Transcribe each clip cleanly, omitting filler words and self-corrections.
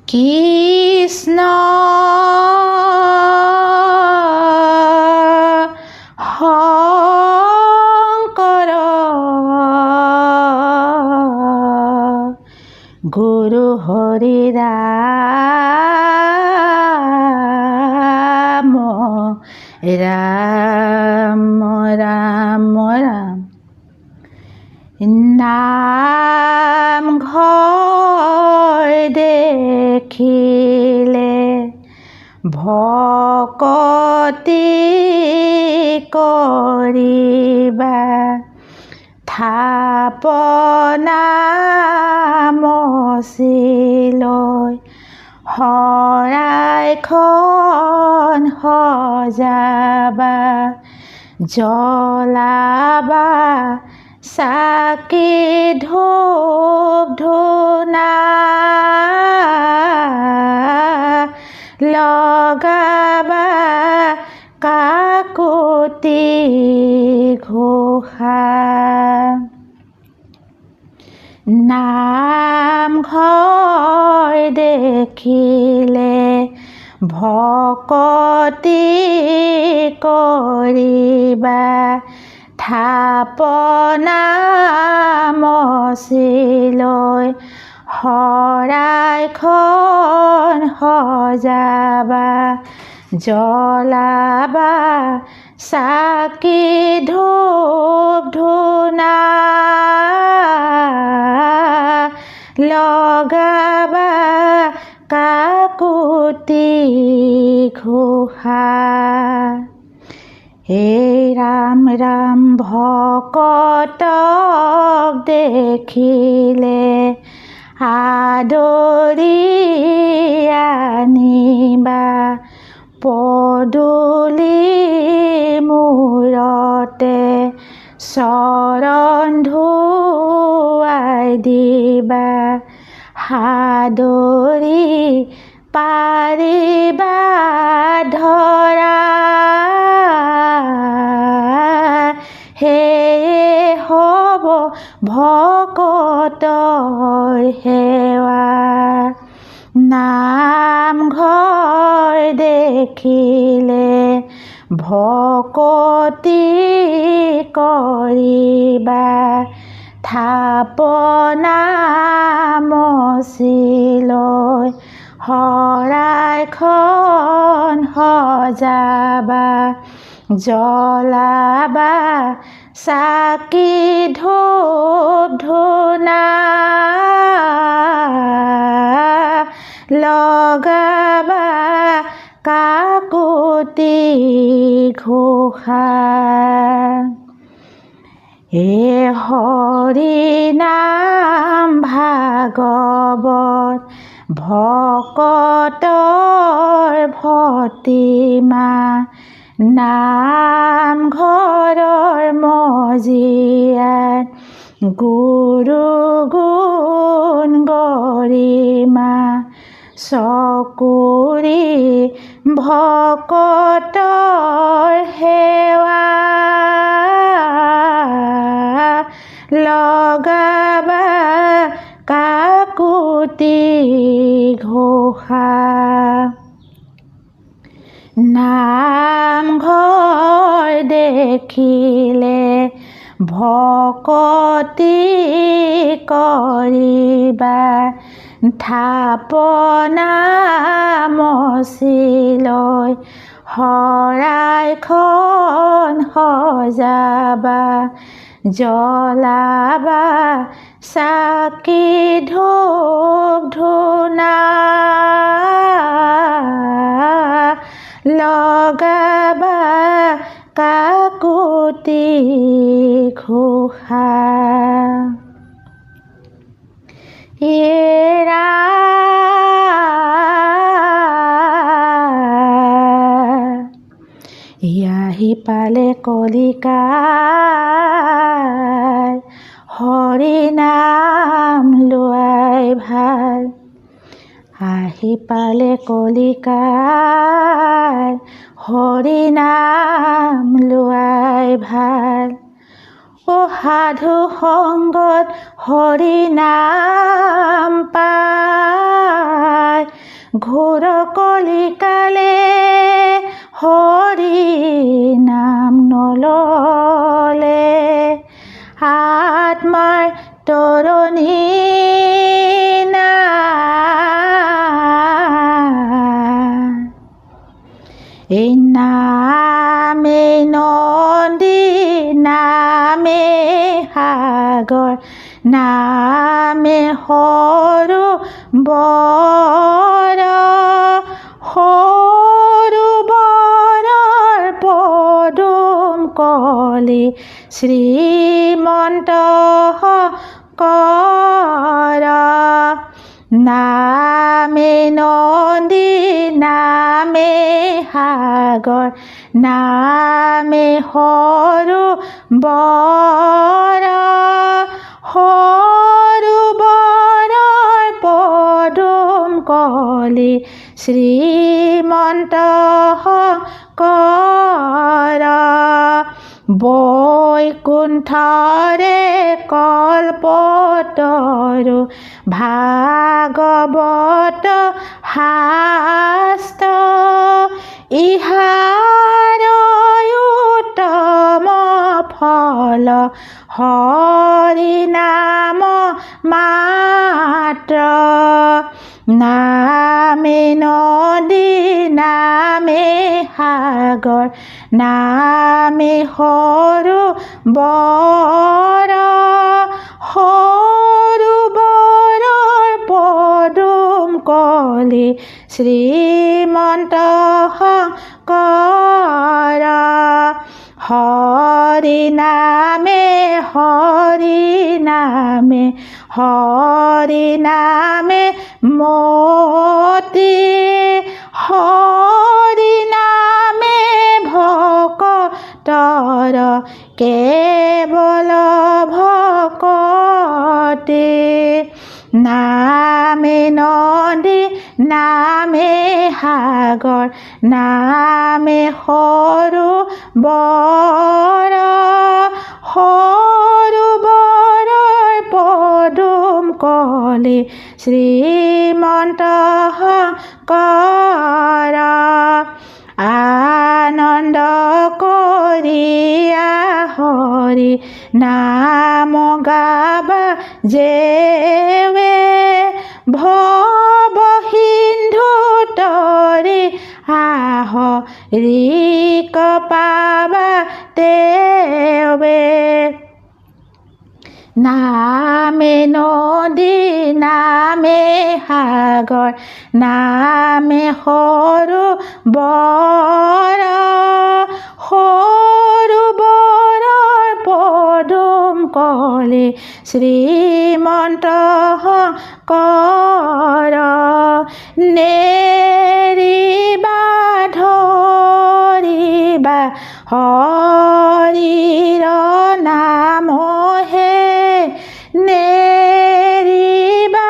কৃষ্ণ শংকৰ গুৰু হৰি ৰাম ৰাম ৰাম ৰাম নামঘৰ দেখিলে ভকতি কৰিবা থাপনা মচিলৈ শৰাইখন সজাবা জ্বলাবা চাকি ধূপ ধূনা লগাবা কাকতি ঘোষা নামঘৰ দেখিলে ভকতি কৰিবা থাপনা মচিলৈ শৰাইখন সজাবা জ্বলাবা চাকি ধূপ ধূনা লগাবা কাকতি ঘোষা হে ৰাম ৰাম ভকতক দেখিলে আদৰি আনিবা পদূলি মূৰতে চৰণ ধুৱাই দিবা সাদৰি পাৰিবা ধৰা সেয়ে হ'ব ভকতৰ সেৱা নামঘৰ দেখিলে ভকতি কৰিবা থাপনা মচিলৈ শৰাইখন সজাবা জ্বলাবা চাকি ধূপ ধূনা লগাবা কাকতি ঘোষা এ হৰি নাম ভাগৱত ভকতৰ ভতিমা নামঘৰৰ মজিয়াত গুৰু গুণ গৰিমা চকুৰি ভকতৰ সেৱা লগাবা কাকতি ঘোষা নামঘৰ দেখিলে ভকতি কৰিবা থাপনা মচিলৈ শৰাইখন সজাবা জ্বলাবা চাকি ধূপ ধূনা লগাবা কাকতি ঘোষা এৰা আহি পালে কলিকাল হৰি নাম লোৱাই ভাল আহি পালে কলিকাল হৰি নাম লোৱাই ভাল ও সাধু সংগত হৰি নাম পায় ঘোৰ কলিকালে হৰি নাম নললে আত্মাৰ তৰণি এই নামে নদী নামে সাগৰ নামে সৰু বৰ সৰোবৰৰ পদুম কলি শ্ৰীমন্ত কৰ নামে নদী নামে সাগৰ নামে সৰু বৰ সৰোবৰৰ পদুম কলি শ্ৰীমন্ত কৰ বৈকুণ্ঠৰে কল্পতৰু ভাগৱত শাস্ত্ৰ ইহাৰ উত্তম ফল হৰি নাম মাত্ৰ নামে নদী নামে সাগৰ নামে সৰু বৰ সৰোবৰৰ পদুম কলি শ্ৰীমন্ত কৰ হৰি নামে হৰি নামে হৰি নামে মতি হৰি নামে ভকতৰ কেৱল ভকতি নামে নদী নামে সাগৰ নামে সৰু বৰ সৰোবৰৰ পদুম কলি শ্ৰীমন্ত কৰ আনন্দ কৰিয়া হৰি নাম গাবা যেৱে ভৱ সিন্ধু তৰি আহ ৰিক পাবা তেৱে নামে নদী নামে সাগৰ নামে সৰু বৰ সৰোবৰৰ পদুম কলি শ্ৰীমন্ত কৰ নেৰিবা ধৰিবা হৰিৰ নামহে নেৰিবা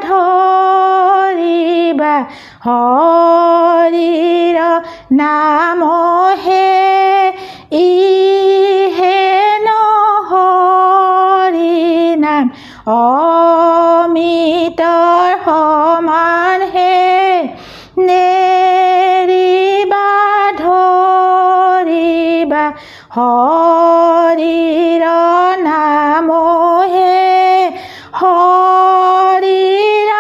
ধৰিবা হৰিৰ নামহে ইহে হৰি নাম অমিতৰ সমান হে নেৰিবা ধৰিবা হৰিৰ নামহে হৰিৰ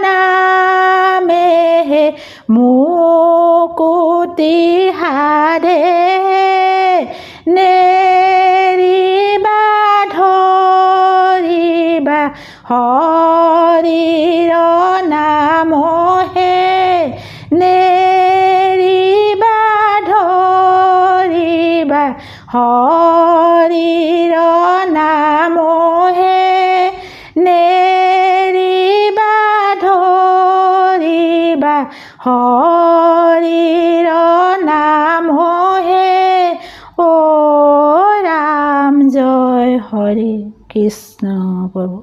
নামেহে মুকুতি সাধে নেৰিবা ধৰিবা হৰিৰ নামহে নেৰিবা ধৰিবা হৰিৰ নামহে নেৰিবা ধৰিবা হৰিৰ নামহে ও ৰাম জয় হৰি কৃষ্ণ প্ৰভু।